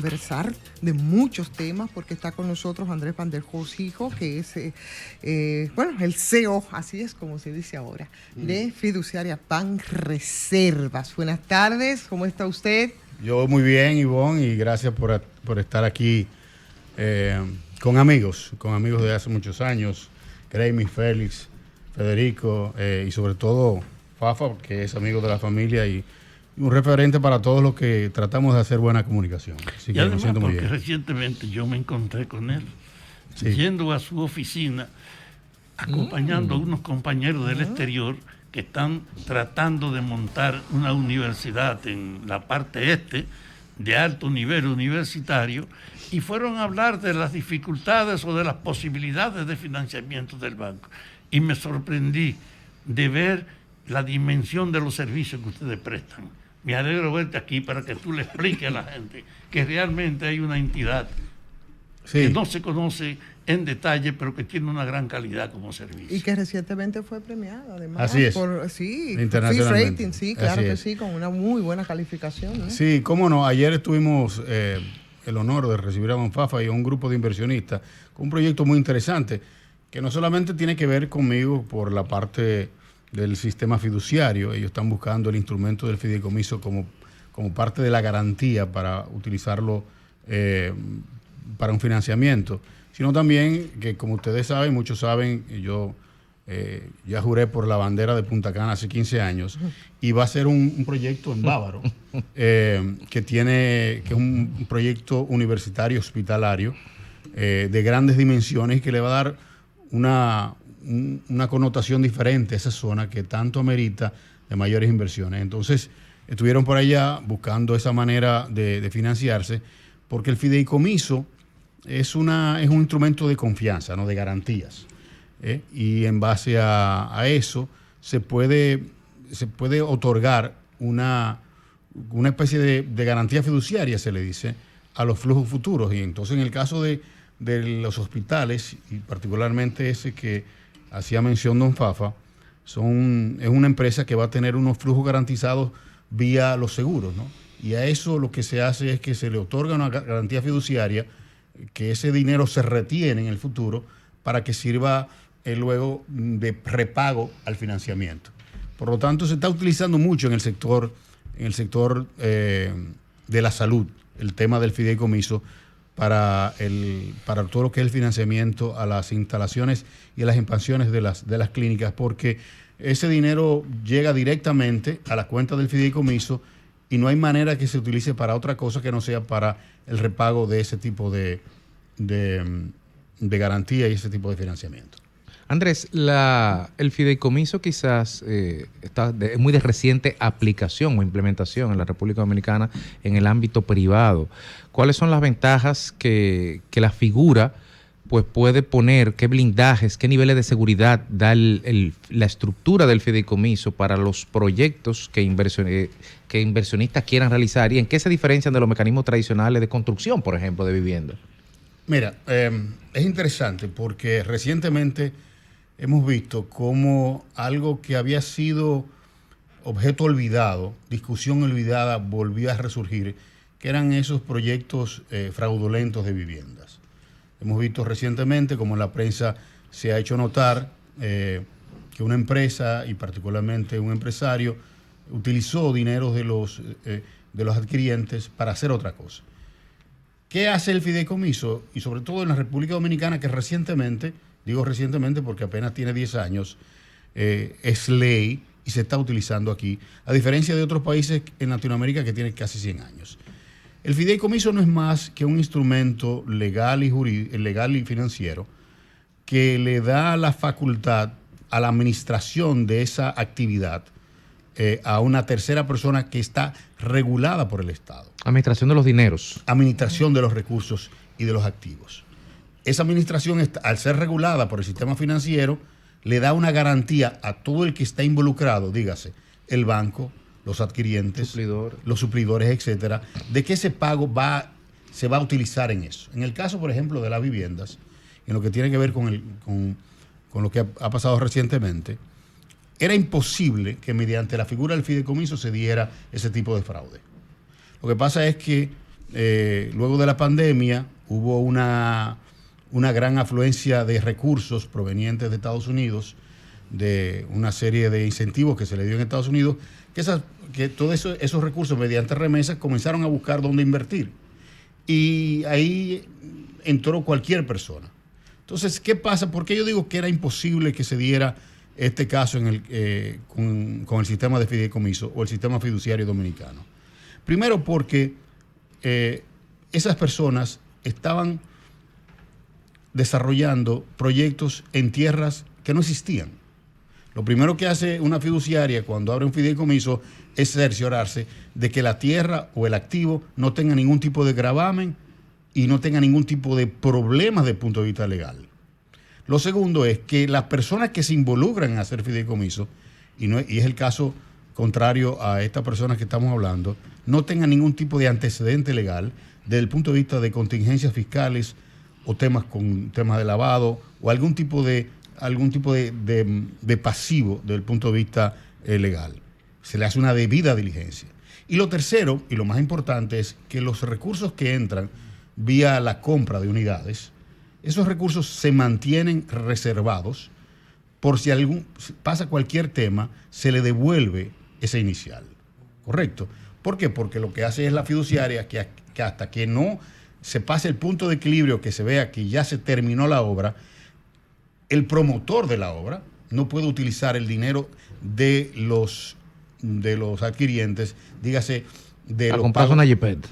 conversar de muchos temas porque está con nosotros Andrés Van der Horst Hijo, que es, el CEO, así es como se dice ahora, de Fiduciaria Banreservas. Buenas tardes, ¿cómo está usted? Yo muy bien, Ivonne, y gracias por estar aquí con amigos de hace muchos años, Gremi, Félix, Federico y sobre todo Fafa, que es amigo de la familia y un referente para todos los que tratamos de hacer buena comunicación. Así y que además, me siento muy porque bien. recientemente yo me encontré con él, Sí. yendo a su oficina, acompañando a unos compañeros del exterior que están tratando de montar una universidad en la parte este de alto nivel universitario, y fueron a hablar de las dificultades o de las posibilidades de financiamiento del banco. Y me sorprendí de ver la dimensión de los servicios que ustedes prestan. Me alegro verte aquí para que tú le expliques a la gente que realmente hay una entidad que no se conoce en detalle, pero que tiene una gran calidad como servicio. Y que recientemente fue premiado, además. Así es. Internacionalmente. Rating, sí, claro Así que es. sí, con una muy buena calificación, ¿no? Sí, cómo no. Ayer tuvimos el honor de recibir a Banfafa y a un grupo de inversionistas con un proyecto muy interesante que no solamente tiene que ver conmigo por la parte del sistema fiduciario. Ellos están buscando el instrumento del fideicomiso como parte de la garantía para utilizarlo para un financiamiento, sino también que, como ustedes saben, muchos saben, yo ya juré por la bandera de Punta Cana hace 15 años y va a ser un proyecto en Bávaro que es un proyecto universitario hospitalario de grandes dimensiones y que le va a dar una connotación diferente a esa zona que tanto amerita de mayores inversiones. Entonces, estuvieron por allá buscando esa manera de financiarse, porque el fideicomiso es un instrumento de confianza, ¿no? De garantías. Y en base a eso se puede otorgar una especie de garantía fiduciaria, se le dice, a los flujos futuros. Y entonces, en el caso de los hospitales, y particularmente ese que hacía mención don Fafa, es una empresa que va a tener unos flujos garantizados vía los seguros, ¿no? Y a eso lo que se hace es que se le otorga una garantía fiduciaria, que ese dinero se retiene en el futuro para que sirva luego de repago al financiamiento. Por lo tanto, se está utilizando mucho en el sector de la salud el tema del fideicomiso para todo lo que es el financiamiento a las instalaciones y a las expansiones de las clínicas, porque ese dinero llega directamente a la cuenta del fideicomiso y no hay manera que se utilice para otra cosa que no sea para el repago de ese tipo de garantía y ese tipo de financiamiento. Andrés, el fideicomiso quizás es muy de reciente aplicación o implementación en la República Dominicana en el ámbito privado. ¿Cuáles son las ventajas que la figura pues puede poner, qué blindajes, qué niveles de seguridad da la estructura del fideicomiso para los proyectos que inversionistas quieran realizar, y en qué se diferencian de los mecanismos tradicionales de construcción, por ejemplo, de vivienda? Mira, es interesante porque recientemente hemos visto cómo algo que había sido objeto olvidado, discusión olvidada, volvió a resurgir, que eran esos proyectos fraudulentos de viviendas. Hemos visto recientemente cómo en la prensa se ha hecho notar que una empresa, y particularmente un empresario, utilizó dinero de los adquirientes para hacer otra cosa. ¿Qué hace el fideicomiso? Y sobre todo en la República Dominicana, que recientemente, digo recientemente porque apenas tiene 10 años, es ley y se está utilizando aquí, a diferencia de otros países en Latinoamérica que tienen casi 100 años. El fideicomiso no es más que un instrumento legal y financiero que le da la facultad a la administración de esa actividad a una tercera persona que está regulada por el Estado. Administración de los dineros. Administración de los recursos y de los activos. Esa administración, al ser regulada por el sistema financiero, le da una garantía a todo el que está involucrado, dígase, el banco, los adquirientes, los suplidores, etcétera, de que ese pago se va a utilizar en eso. En el caso, por ejemplo, de las viviendas, en lo que tiene que ver con lo que ha pasado recientemente, era imposible que mediante la figura del fideicomiso se diera ese tipo de fraude. Lo que pasa es que luego de la pandemia hubo una gran afluencia de recursos provenientes de Estados Unidos, de una serie de incentivos que se le dio en Estados Unidos, que todos esos recursos mediante remesas comenzaron a buscar dónde invertir. Y ahí entró cualquier persona. Entonces, ¿qué pasa? ¿Por qué yo digo que era imposible que se diera este caso con el sistema de fideicomiso o el sistema fiduciario dominicano? Primero porque esas personas estaban desarrollando proyectos en tierras que no existían. Lo primero que hace una fiduciaria cuando abre un fideicomiso es cerciorarse de que la tierra o el activo no tenga ningún tipo de gravamen y no tenga ningún tipo de problemas desde el punto de vista legal. Lo segundo es que las personas que se involucran en hacer fideicomiso, y es el caso contrario a estas personas que estamos hablando, no tengan ningún tipo de antecedente legal desde el punto de vista de contingencias fiscales o temas de lavado o algún tipo de pasivo desde el punto de vista legal. Se le hace una debida diligencia. Y lo tercero, y lo más importante, es que los recursos que entran vía la compra de unidades, esos recursos se mantienen reservados por si pasa cualquier tema, se le devuelve ese inicial. ¿Correcto? ¿Por qué? Porque lo que hace es la fiduciaria que hasta que no se pase el punto de equilibrio, que se vea que ya se terminó la obra, el promotor de la obra no puede utilizar el dinero de los adquirientes, dígase, para comprarse una jipeta.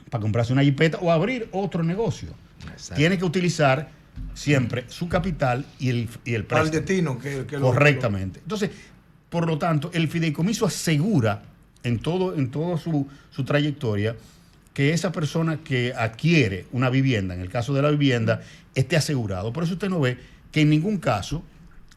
Para comprarse una jipeta o abrir otro negocio. Exacto. Tiene que utilizar siempre su capital y el préstamo. Para el destino. Correctamente. Entonces, por lo tanto, el fideicomiso asegura en todo su trayectoria que esa persona que adquiere una vivienda, en el caso de la vivienda, esté asegurado. Por eso usted no ve que en ningún caso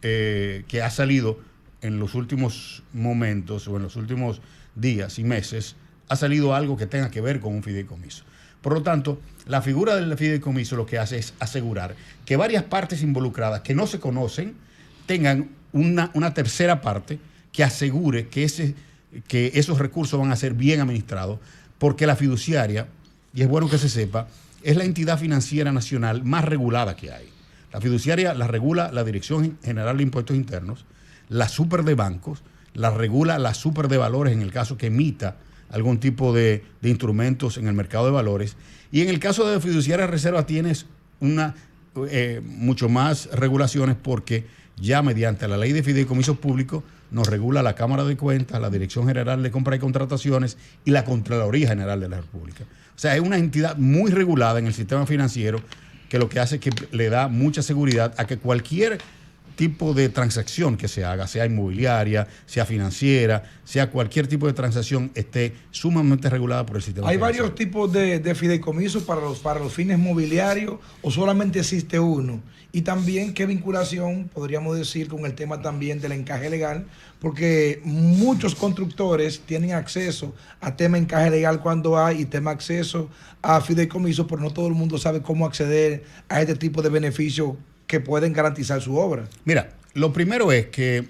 que ha salido en los últimos momentos o en los últimos días y meses, ha salido algo que tenga que ver con un fideicomiso. Por lo tanto, la figura del fideicomiso lo que hace es asegurar que varias partes involucradas que no se conocen tengan una tercera parte que asegure que esos recursos van a ser bien administrados, porque la fiduciaria, y es bueno que se sepa, es la entidad financiera nacional más regulada que hay. La fiduciaria la regula la Dirección General de Impuestos Internos, la super de bancos, la regula la super de valores en el caso que emita algún tipo de instrumentos en el mercado de valores. Y en el caso de la fiduciaria reserva tienes mucho más regulaciones, porque ya mediante la ley de fideicomisos públicos nos regula la Cámara de Cuentas, la Dirección General de Compras y Contrataciones y la Contraloría General de la República. O sea, es una entidad muy regulada en el sistema financiero, que lo que hace es que le da mucha seguridad a que cualquier tipo de transacción que se haga, sea inmobiliaria, sea financiera, sea cualquier tipo de transacción, esté sumamente regulada por el sistema ¿Hay financiero. varios tipos de fideicomisos para los fines mobiliarios o solamente existe uno? Y también, ¿qué vinculación podríamos decir con el tema también del encaje legal? Porque muchos constructores tienen acceso a tema encaje legal cuando hay y tema acceso a fideicomisos, pero no todo el mundo sabe cómo acceder a este tipo de beneficios que pueden garantizar su obra. Mira, lo primero es que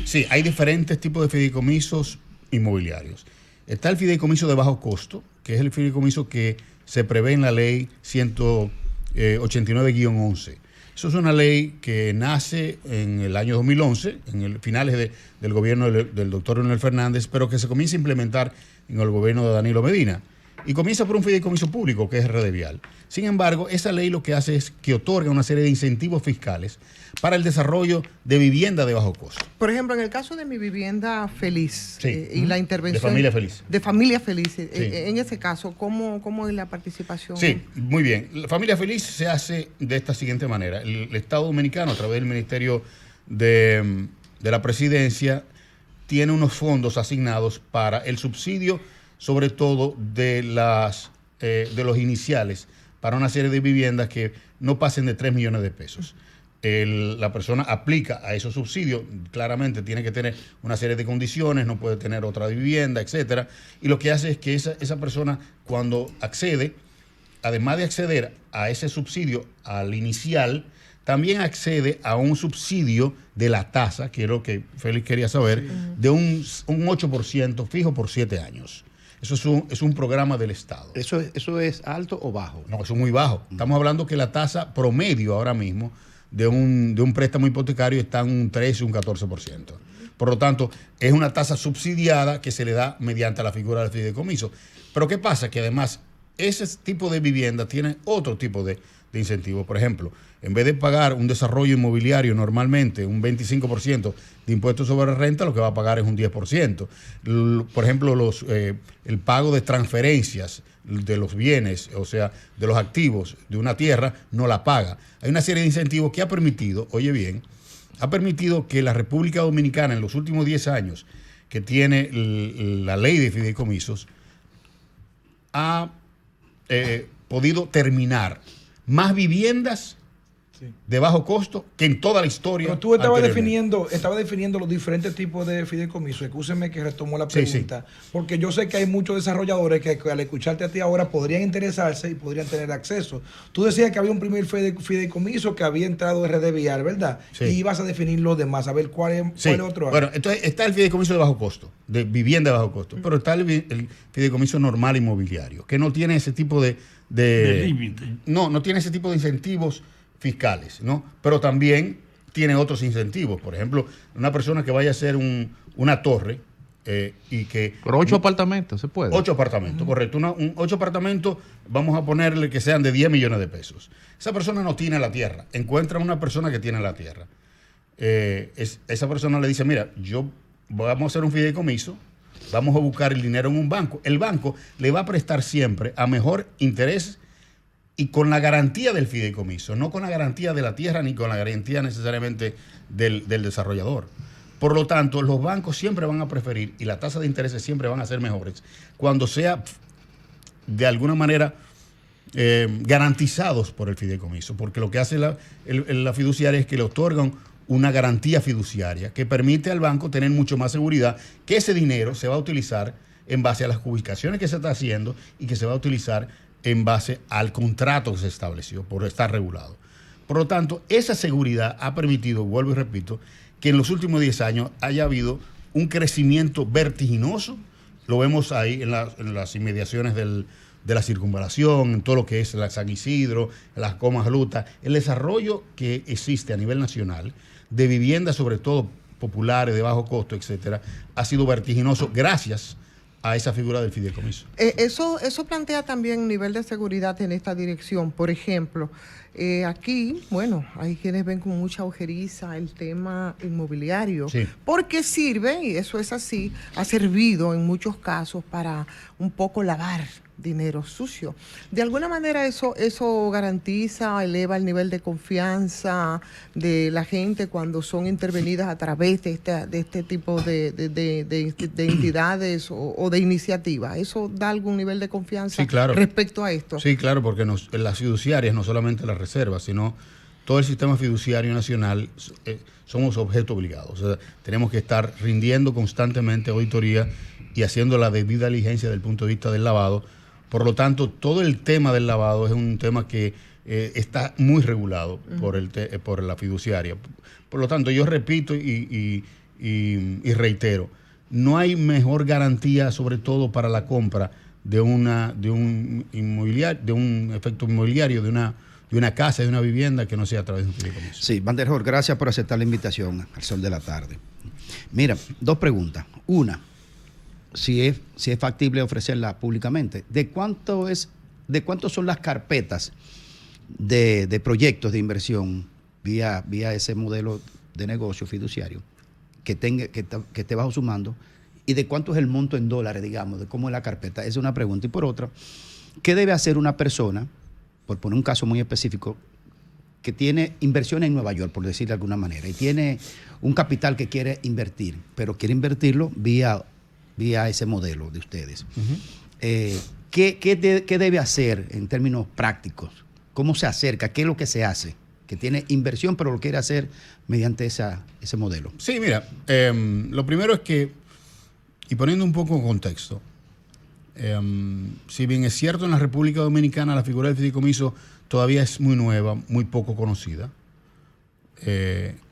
sí, hay diferentes tipos de fideicomisos inmobiliarios. Está el fideicomiso de bajo costo, que es el fideicomiso que se prevé en la ley 189-11. Eso es una ley que nace en el año 2011, en el finales del gobierno del doctor Leonel Fernández, pero que se comienza a implementar en el gobierno de Danilo Medina. Y comienza por un fideicomiso público, que es Redevial. Sin embargo, esa ley lo que hace es que otorga una serie de incentivos fiscales para el desarrollo de vivienda de bajo costo. Por ejemplo, en el caso de Mi Vivienda Feliz, Sí. Y la intervención... De Familia Feliz. De Familia Feliz. Sí. En ese caso, ¿cómo es la participación? Sí, muy bien. La Familia Feliz se hace de esta siguiente manera. El Estado Dominicano, a través del Ministerio de la Presidencia, tiene unos fondos asignados para el subsidio, sobre todo de los iniciales, para una serie de viviendas que no pasen de 3 millones de pesos. La persona aplica a esos subsidios, claramente tiene que tener una serie de condiciones, no puede tener otra vivienda, etcétera. Y lo que hace es que esa persona, cuando accede, además de acceder a ese subsidio al inicial, también accede a un subsidio de la tasa, que es lo que Félix quería saber, de un 8% fijo por 7 años. Eso es un programa del Estado. ¿Eso es alto o bajo? No, eso es muy bajo. Estamos hablando que la tasa promedio ahora mismo de un préstamo hipotecario está en un 13, un 14%. Por lo tanto, es una tasa subsidiada que se le da mediante la figura del fideicomiso. Pero ¿qué pasa? Que además ese tipo de vivienda tiene otro tipo de incentivos. Por ejemplo, en vez de pagar un desarrollo inmobiliario normalmente un 25% de impuestos sobre renta, lo que va a pagar es un 10%. Por ejemplo, el pago de transferencias de los bienes, o sea, de los activos de una tierra, no la paga. Hay una serie de incentivos que ha permitido, oye bien, ha permitido que la República Dominicana en los últimos 10 años que tiene la ley de fideicomisos ha podido terminar más viviendas de bajo costo que en toda la historia. Pero tú estabas definiendo los diferentes tipos de fideicomiso. Escúcheme que retomo la pregunta, porque yo sé que hay muchos desarrolladores que al escucharte a ti ahora podrían interesarse y podrían tener acceso. Tú decías que había un primer fideicomiso que había entrado RD Vial, ¿verdad? Sí. Y ibas a definir los demás, a ver cuál es otro. Bueno, entonces está el fideicomiso de bajo costo, de vivienda de bajo costo, pero está el fideicomiso normal inmobiliario, que no tiene ese tipo de límite. No tiene ese tipo de incentivos fiscales, ¿no? Pero también tiene otros incentivos. Por ejemplo, una persona que vaya a hacer una torre y que... Pero 8 apartamentos, ¿se puede? 8 apartamentos, correcto. 8 apartamentos, vamos a ponerle que sean de 10 millones de pesos. Esa persona no tiene la tierra. Encuentra una persona que tiene la tierra. Esa persona le dice, mira, vamos a hacer un fideicomiso, vamos a buscar el dinero en un banco. El banco le va a prestar siempre a mejor interés y con la garantía del fideicomiso, no con la garantía de la tierra ni con la garantía necesariamente del desarrollador. Por lo tanto, los bancos siempre van a preferir y las tasas de intereses siempre van a ser mejores cuando sea de alguna manera garantizados por el fideicomiso, porque lo que hace la fiduciaria es que le otorgan una garantía fiduciaria que permite al banco tener mucho más seguridad que ese dinero se va a utilizar en base a las ubicaciones que se está haciendo y que se va a utilizar en base al contrato que se estableció por estar regulado. Por lo tanto, esa seguridad ha permitido, vuelvo y repito, que en los últimos 10 años haya habido un crecimiento vertiginoso. Lo vemos ahí en las inmediaciones de la circunvalación, en todo lo que es la San Isidro, las Comas Lutas, el desarrollo que existe a nivel nacional de viviendas, sobre todo populares, de bajo costo, etcétera, ha sido vertiginoso gracias a esa figura del fideicomiso. Eso plantea también un nivel de seguridad en esta dirección. Por ejemplo, aquí, bueno, hay quienes ven con mucha ojeriza el tema inmobiliario, sí, porque sirve, y eso es así, ha servido en muchos casos para un poco lavar dinero sucio. De alguna manera eso garantiza, eleva el nivel de confianza de la gente cuando son intervenidas a través de este tipo de entidades o de iniciativas. ¿Eso da algún nivel de confianza, sí, claro, respecto a esto? Sí, claro, porque las fiduciarias, no solamente las reservas, sino todo el sistema fiduciario nacional, somos objeto obligado. O sea, tenemos que estar rindiendo constantemente auditoría y haciendo la debida diligencia desde el punto de vista del lavado. Por lo tanto, todo el tema del lavado es un tema que está muy regulado por la fiduciaria. Por lo tanto, yo repito y reitero, no hay mejor garantía, sobre todo para la compra de un efecto inmobiliario, de una casa, de una vivienda, que no sea a través de un fideicomiso. Sí, Van der Horst, gracias por aceptar la invitación al Sol de la Tarde. Mira, 2 preguntas. Una, si es factible ofrecerla públicamente. ¿De cuánto son las carpetas de proyectos de inversión vía ese modelo de negocio fiduciario que esté bajo su mando? ¿Y de cuánto es el monto en dólares, digamos, de cómo es la carpeta? Esa es una pregunta. Y por otra, ¿qué debe hacer una persona, por poner un caso muy específico, que tiene inversiones en Nueva York, por decir de alguna manera, y tiene un capital que quiere invertir, pero quiere invertirlo vía ese modelo de ustedes? ¿Qué debe hacer en términos prácticos? ¿Cómo se acerca? ¿Qué es lo que se hace? Que tiene inversión, pero lo quiere hacer mediante ese modelo. Sí, mira, lo primero es que, y poniendo un poco en contexto, si bien es cierto en la República Dominicana la figura del fideicomiso todavía es muy nueva, muy poco conocida,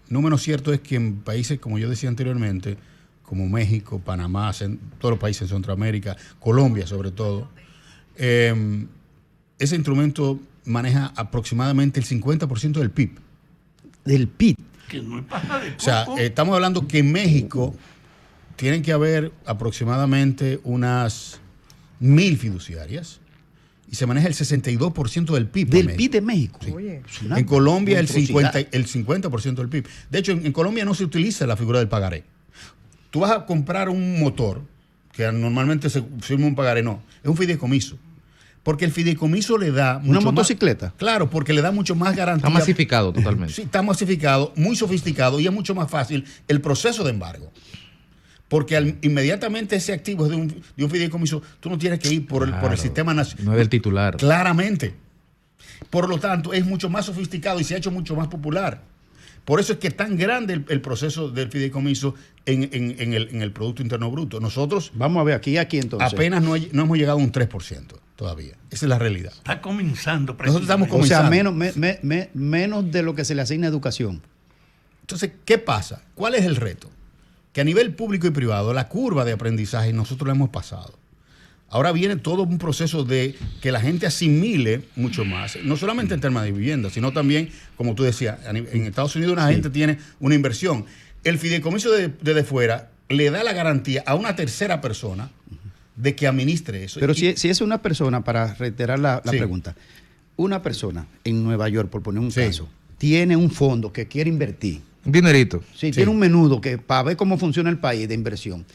no menos cierto es que en países, como yo decía anteriormente, como México, Panamá, todos los países de Centroamérica, Colombia sobre todo, ese instrumento maneja aproximadamente el 50% del PIB. Del PIB. Que no es paja de coco. O sea, estamos hablando que en México tienen que haber aproximadamente unas 1.000 fiduciarias y se maneja el 62% del PIB. Del PIB de México. Sí. Oye. Es una En Colombia el monstruosidad. 50% del PIB. De hecho, en Colombia no se utiliza la figura del pagaré. Tú vas a comprar un motor, que normalmente se firma un pagaré, no, es un fideicomiso. Porque el fideicomiso le da mucho ¿Una más- motocicleta? Claro, porque le da mucho más garantía. Está masificado totalmente. Sí, está masificado, muy sofisticado y es mucho más fácil el proceso de embargo. Porque inmediatamente ese activo es de un fideicomiso, tú no tienes que ir por el Claro, sistema nacional. no es del titular. Claramente. Por lo tanto, es mucho más sofisticado y se ha hecho mucho más popular. Por eso es que es tan grande el proceso del fideicomiso en el Producto Interno Bruto. Nosotros Vamos a ver, aquí entonces. apenas no hemos llegado a un 3% todavía. Esa es la realidad. Está comenzando. Nosotros estamos O sea, comenzando. menos de lo que se le asigna a educación. Entonces, ¿qué pasa? ¿Cuál es el reto? Que a nivel público y privado, la curva de aprendizaje nosotros la hemos pasado. Ahora viene todo un proceso de que la gente asimile mucho más, no solamente en temas de vivienda, sino también, como tú decías, en Estados Unidos una gente tiene una inversión. El fideicomiso desde fuera le da la garantía a una tercera persona de que administre eso. Pero si es una persona, para reiterar la Sí. pregunta, una persona en Nueva York, por poner un Sí. caso, tiene un fondo que quiere invertir. Un dinerito. Sí, Sí. tiene un menudo que para ver cómo funciona el país de inversión.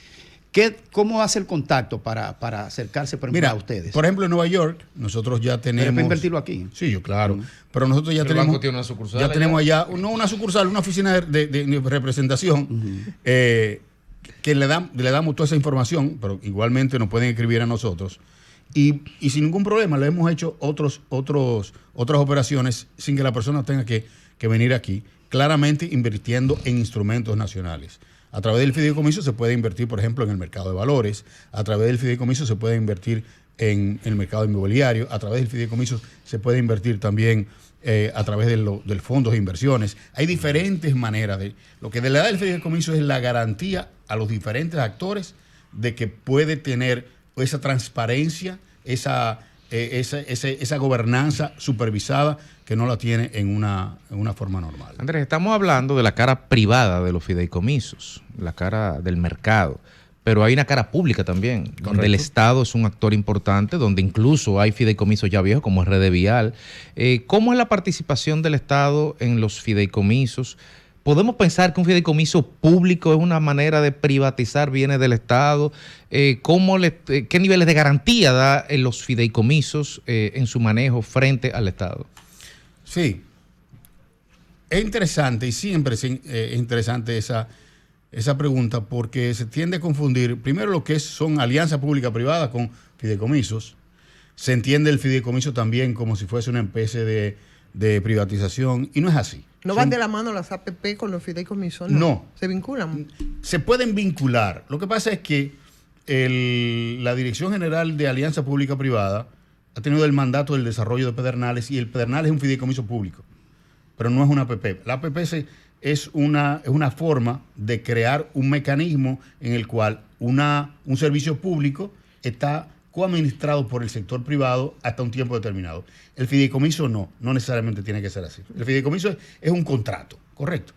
¿Cómo hace el contacto para acercarse, por ejemplo, Mira, a ustedes? por ejemplo, en Nueva York, nosotros ya Pero tenemos... para invertirlo aquí. Sí, yo, claro. Pero nosotros ya El tenemos... banco tiene una sucursal Ya allá. tenemos allá, no una sucursal, una oficina de representación que le damos toda esa información, pero igualmente nos pueden escribir a nosotros. Y sin ningún problema le hemos hecho otras operaciones sin que la persona tenga que venir aquí, claramente invirtiendo en instrumentos nacionales. A través del fideicomiso se puede invertir, por ejemplo, en el mercado de valores. A través del fideicomiso se puede invertir en el mercado inmobiliario. A través del fideicomiso se puede invertir también a través del fondos de inversiones. Hay diferentes maneras. Lo que le da el fideicomiso es la garantía a los diferentes actores de que puede tener esa transparencia, esa gobernanza supervisada que no la tiene en una forma normal. Andrés, estamos hablando de la cara privada de los fideicomisos, la cara del mercado, pero hay una cara pública también, donde el Estado es un actor importante, donde incluso hay fideicomisos ya viejos como Red Vial. ¿Cómo es la participación del Estado en los fideicomisos? ¿Podemos pensar que un fideicomiso público es una manera de privatizar bienes del Estado? ¿Qué niveles de garantía da en los fideicomisos en su manejo frente al Estado? Sí, es interesante y siempre es interesante esa pregunta porque se tiende a confundir primero lo que son alianzas pública-privada con fideicomisos. Se entiende el fideicomiso también como si fuese una especie de privatización y no es así. ¿No van de la mano las APP con los fideicomisos? No. ¿Se vinculan? Se pueden vincular. Lo que pasa es que la Dirección General de Alianza Pública-Privada ha tenido el mandato del desarrollo de Pedernales y el Pedernales es un fideicomiso público, pero no es una APP. La APP es una forma de crear un mecanismo en el cual un servicio público está coadministrado por el sector privado hasta un tiempo determinado. El fideicomiso no necesariamente tiene que ser así. El fideicomiso es un contrato, correcto.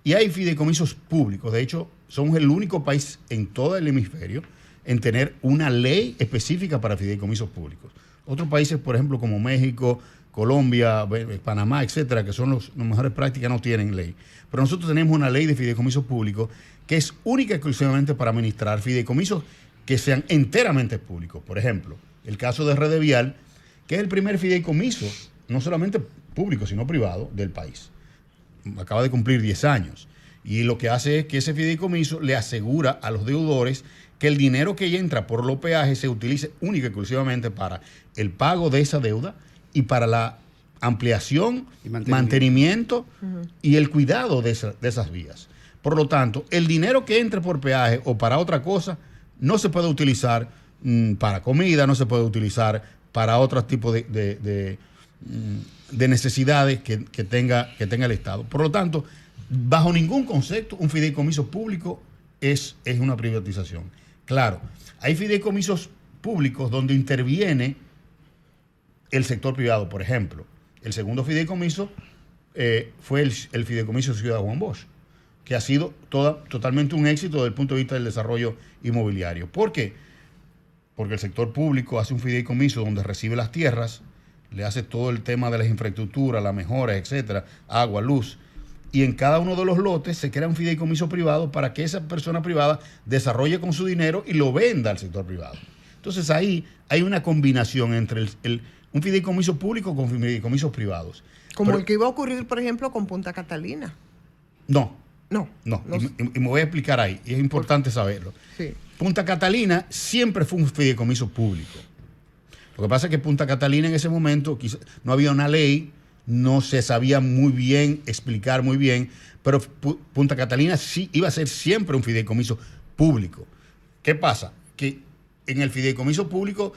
Y hay fideicomisos públicos. De hecho, somos el único país en todo el hemisferio en tener una ley específica para fideicomisos públicos. Otros países, por ejemplo, como México, Colombia, Panamá, etcétera, que son las mejores prácticas, no tienen ley. Pero nosotros tenemos una ley de fideicomisos públicos que es única y exclusivamente para administrar fideicomisos que sean enteramente públicos. Por ejemplo, el caso de Red Vial, que es el primer fideicomiso, no solamente público, sino privado, del país. Acaba de cumplir 10 años. Y lo que hace es que ese fideicomiso le asegura a los deudores que el dinero que entra por los peajes se utilice única y exclusivamente para el pago de esa deuda y para la ampliación, mantenimiento y el cuidado de esas vías. Por lo tanto, el dinero que entre por peaje o para otra cosa no se puede utilizar para comida, no se puede utilizar para otros tipos de necesidades que tenga el Estado. Por lo tanto, bajo ningún concepto, un fideicomiso público es una privatización. Claro, hay fideicomisos públicos donde interviene el sector privado. Por ejemplo, el segundo fideicomiso fue el fideicomiso Ciudad Juan Bosch, que ha sido totalmente un éxito desde el punto de vista del desarrollo inmobiliario. ¿Por qué? Porque el sector público hace un fideicomiso donde recibe las tierras, le hace todo el tema de las infraestructuras, las mejoras, etcétera, agua, luz, y en cada uno de los lotes se crea un fideicomiso privado para que esa persona privada desarrolle con su dinero y lo venda al sector privado. Entonces ahí hay una combinación entre un fideicomiso público con fideicomisos privados. Como el que iba a ocurrir, por ejemplo, con Punta Catalina. No. No. Y me voy a explicar ahí, y es importante saberlo. Sí. Punta Catalina siempre fue un fideicomiso público. Lo que pasa es que Punta Catalina en ese momento no había una ley, no se sabía muy bien, explicar muy bien, pero Punta Catalina sí iba a ser siempre un fideicomiso público. ¿Qué pasa? Que en el fideicomiso público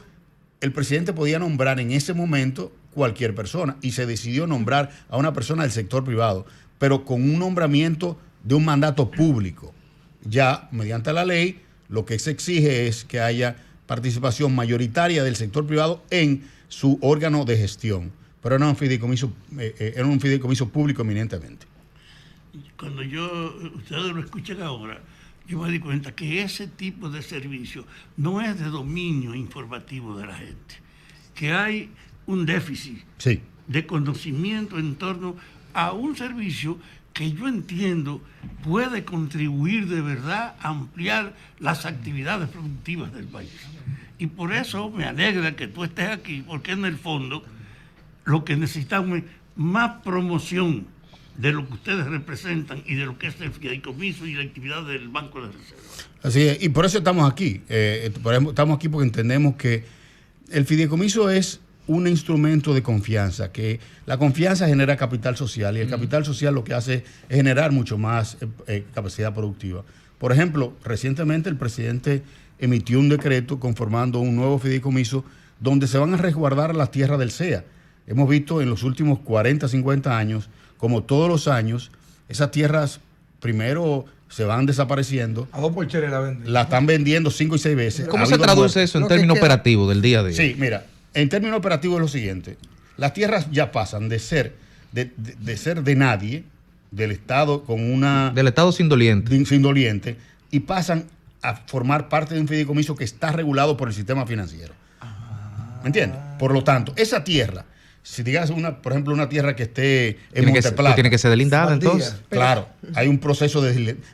el presidente podía nombrar en ese momento cualquier persona y se decidió nombrar a una persona del sector privado, pero con un nombramiento de un mandato público. Ya mediante la ley lo que se exige es que haya participación mayoritaria del sector privado en su órgano de gestión, pero era un fideicomiso público eminentemente. Cuando ustedes lo escuchan ahora, yo me di cuenta que ese tipo de servicio no es de dominio informativo de la gente, que hay un déficit de conocimiento en torno a un servicio que yo entiendo puede contribuir de verdad a ampliar las actividades productivas del país. Y por eso me alegra que tú estés aquí, porque en el fondo lo que necesitamos es más promoción de lo que ustedes representan y de lo que es el fideicomiso y la actividad del Banco de Reserva. Así es, y por eso estamos aquí. Estamos aquí porque entendemos que el fideicomiso es un instrumento de confianza, que la confianza genera capital social y el capital social lo que hace es generar mucho más capacidad productiva. Por ejemplo, recientemente el presidente emitió un decreto conformando un nuevo fideicomiso donde se van a resguardar las tierras del CEA. Hemos visto en los últimos 40, 50 años, como todos los años, esas tierras primero se van desapareciendo. A 2 por chere la venden. La están vendiendo 5 y 6 veces. ¿Cómo se traduce eso en términos operativos del día a día? Sí, mira, en términos operativos es lo siguiente. Las tierras ya pasan de ser de nadie, del Estado con una... Del Estado sin doliente. Y pasan a formar parte de un fideicomiso que está regulado por el sistema financiero. ¿Me entiendes? Por lo tanto, esa tierra, si digas por ejemplo, una tierra que esté en Monteplata, tiene que ser delindada entonces. Claro, hay un proceso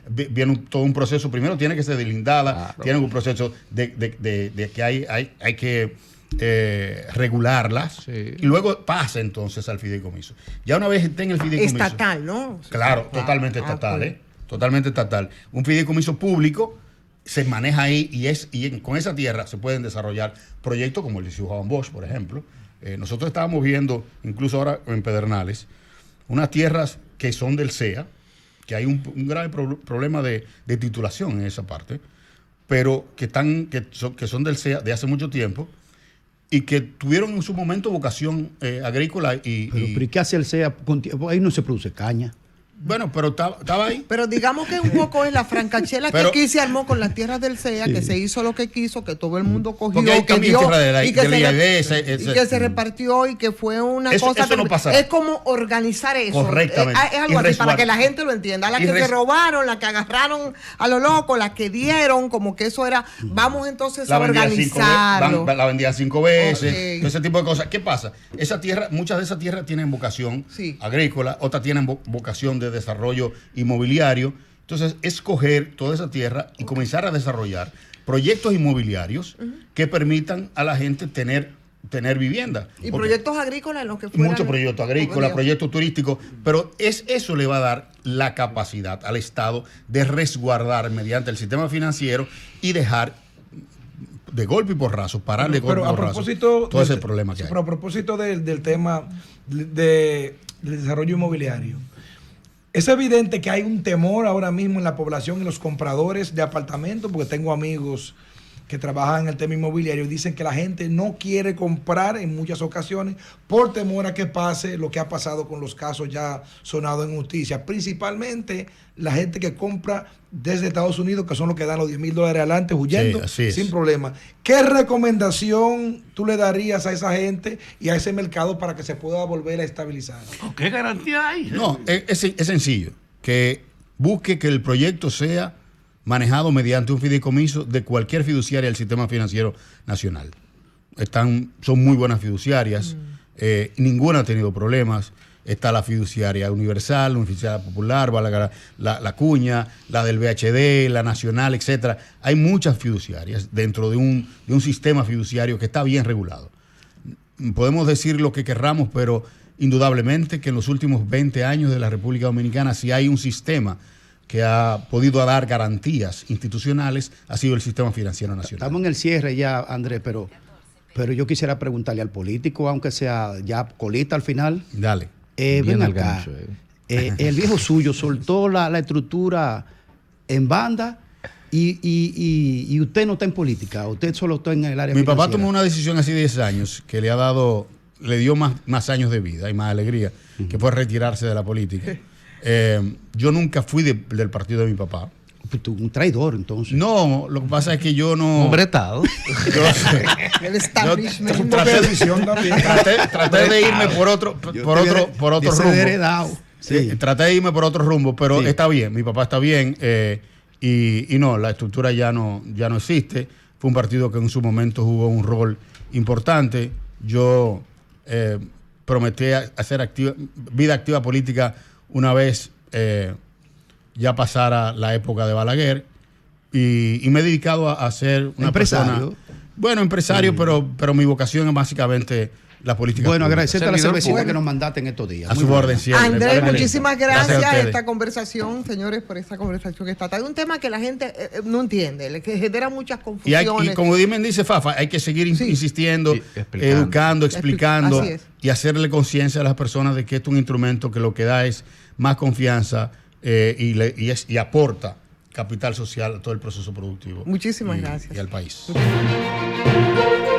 viene todo un proceso. Primero tiene que ser delindada, claro. Tiene un proceso de que hay que regularlas, sí. Y luego pasa entonces al fideicomiso. Ya una vez esté en el fideicomiso. Estatal, ¿no? Claro, totalmente estatal, totalmente estatal. Un fideicomiso público se maneja ahí con esa tierra se pueden desarrollar proyectos como el de Ciudad Juan Bosch, por ejemplo. Nosotros estábamos viendo, incluso ahora en Pedernales, unas tierras que son del CEA, que hay un grave problema de titulación en esa parte, pero que son del CEA de hace mucho tiempo y que tuvieron en su momento vocación agrícola. ¿Pero ¿y qué hace el CEA? Ahí no se produce caña. Bueno, pero estaba ahí. Pero digamos que un poco es la francachela que aquí se armó con las tierras del CEA, que se hizo lo que quiso, que todo el mundo cogió, que dio, y que se repartió y que fue una cosa. Eso no pasa. Es como organizar eso. Correctamente. Es algo así, para que la gente lo entienda. Las que se robaron, las que agarraron a lo loco, las que dieron, como que eso era, vamos entonces a organizarlo. La vendían 5 veces, todo ese tipo de cosas. ¿Qué pasa? Muchas de esas tierras tienen vocación agrícola, otras tienen vocación de desarrollo inmobiliario. Entonces, escoger toda esa tierra y comenzar a desarrollar proyectos inmobiliarios que permitan a la gente tener vivienda. Y proyectos agrícolas en los que fueran. Muchos proyectos agrícolas, proyectos turísticos, pero eso le va a dar la capacidad al Estado de resguardar mediante el sistema financiero y dejar de golpe y porrazo, parar de golpe y porrazo todo ese problema que hay. Pero a propósito del tema del desarrollo inmobiliario, es evidente que hay un temor ahora mismo en la población y los compradores de apartamentos, porque tengo amigos que trabajan en el tema inmobiliario, dicen que la gente no quiere comprar en muchas ocasiones por temor a que pase lo que ha pasado con los casos ya sonados en justicia. Principalmente la gente que compra desde Estados Unidos, que son los que dan los $10,000 adelante, huyendo sin problema. ¿Qué recomendación tú le darías a esa gente y a ese mercado para que se pueda volver a estabilizar? ¿Qué garantía hay? No, es sencillo. Que busque que el proyecto sea manejado mediante un fideicomiso de cualquier fiduciaria del sistema financiero nacional. Son muy buenas fiduciarias, ninguna ha tenido problemas. Está la fiduciaria universal, la fiduciaria popular, la cuña, la del VHD, la nacional, etcétera. Hay muchas fiduciarias dentro de un sistema fiduciario que está bien regulado. Podemos decir lo que querramos, pero indudablemente que en los últimos 20 años de la República Dominicana, si hay un sistema que ha podido dar garantías institucionales, ha sido el sistema financiero nacional. Estamos en el cierre ya, Andrés, pero yo quisiera preguntarle al político, aunque sea ya colita al final. Dale. Ven acá. El viejo suyo soltó la estructura en banda y usted no está en política, usted solo está en el área Mi financiera. papá tomó una decisión hace 10 años que le dio más años de vida y más alegría, que fue retirarse de la política. Yo nunca fui del partido de mi papá. Pues tú, un traidor, entonces. No, lo que pasa es que yo no... Hombretado. El establishment. Traté de irme por otro rumbo. Sí. Traté de irme por otro rumbo, pero está bien, mi papá está bien. Y no, la estructura ya no existe. Fue un partido que en su momento jugó un rol importante. Yo prometí hacer vida activa política una vez ya pasara la época de Balaguer y me he dedicado a ser una empresario. persona... Bueno, empresario, pero mi vocación es básicamente la política. Bueno, agradecerte a la cervecita público que nos mandaste en estos días. A su orden siempre. Andrés, muchísimas gracias a a ustedes. esta conversación, señores, por esta conversación que está. Hay un tema que la gente no entiende, que genera muchas Y confusiones. como Dimen dice Fafa, hay que seguir insistiendo, educando, explicando Así es. y hacerle conciencia a las personas de que esto es un instrumento que lo que da es más confianza y aporta capital social a todo el proceso productivo. Muchísimas gracias. Y al país. Muchísimas gracias.